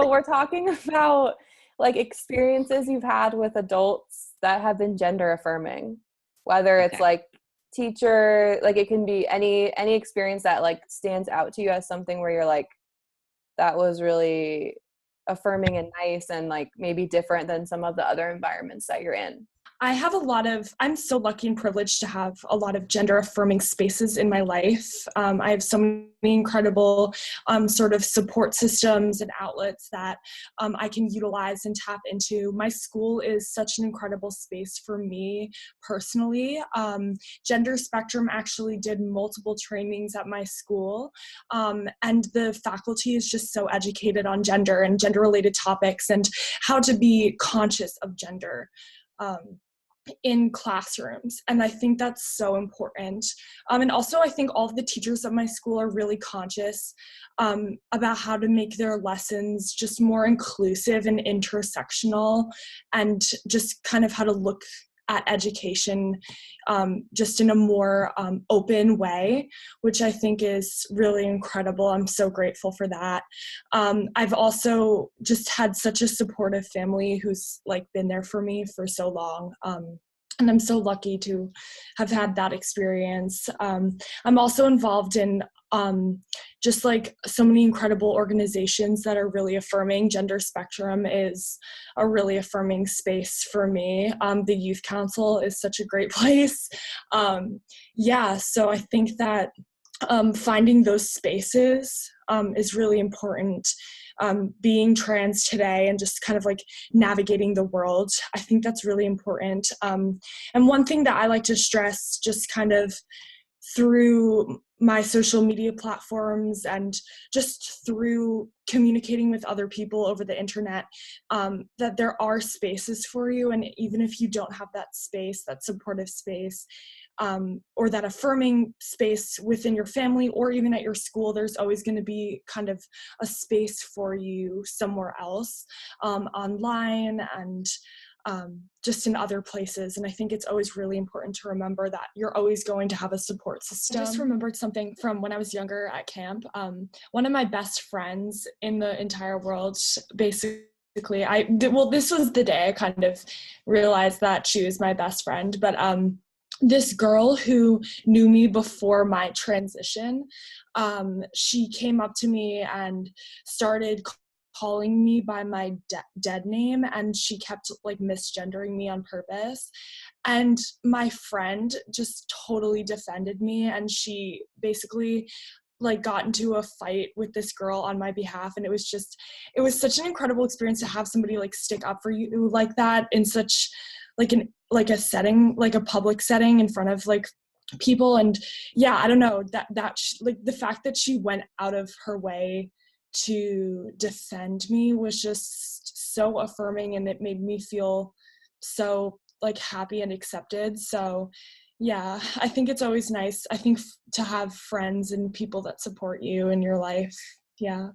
So we're talking about like experiences you've had with adults that have been gender affirming, whether it's Okay. like teacher, like it can be any experience that like stands out to you as something where you're like, that was really affirming and nice and like maybe different than some of the other environments that you're in. I'm so lucky and privileged to have a lot of gender affirming spaces in my life. I have so many incredible sort of support systems and outlets that I can utilize and tap into. My school is such an incredible space for me personally. Gender Spectrum actually did multiple trainings at my school, and the faculty is just so educated on gender and gender related topics and how to be conscious of gender in classrooms. And I think that's so important. And also I think all of the teachers at my school are really conscious about how to make their lessons just more inclusive and intersectional, and just kind of how to look at education just in a more open way, which I think is really incredible. I'm so grateful for that. I've also just had such a supportive family who's like been there for me for so long. And I'm so lucky to have had that experience. I'm also involved in just like so many incredible organizations that are really affirming. Gender Spectrum is a really affirming space for me. The Youth Council is such a great place. So I think that finding those spaces is really important. Being trans today and just kind of like navigating the world, I think that's really important. And one thing that I like to stress, just kind of through my social media platforms and just through communicating with other people over the internet, that there are spaces for you. And even if you don't have that space, that supportive space, or that affirming space within your family or even at your school, there's always going to be kind of a space for you somewhere else, online and just in other places. And I think it's always really important to remember that you're always going to have a support system. I just remembered something from when I was younger at camp. One of my best friends in the entire world, basically, this was the day I kind of realized that she was my best friend, but this girl who knew me before my transition, she came up to me and started calling me by my dead name, and she kept like misgendering me on purpose. And my friend just totally defended me, and she basically like got into a fight with this girl on my behalf. And it was such an incredible experience to have somebody like stick up for you like that in such like a setting, like a public setting in front of like people. And yeah, I don't know, that like the fact that she went out of her way to defend me was just so affirming, and it made me feel so like happy and accepted. So yeah, I think it's always nice, I think, to have friends and people that support you in your life. Yeah.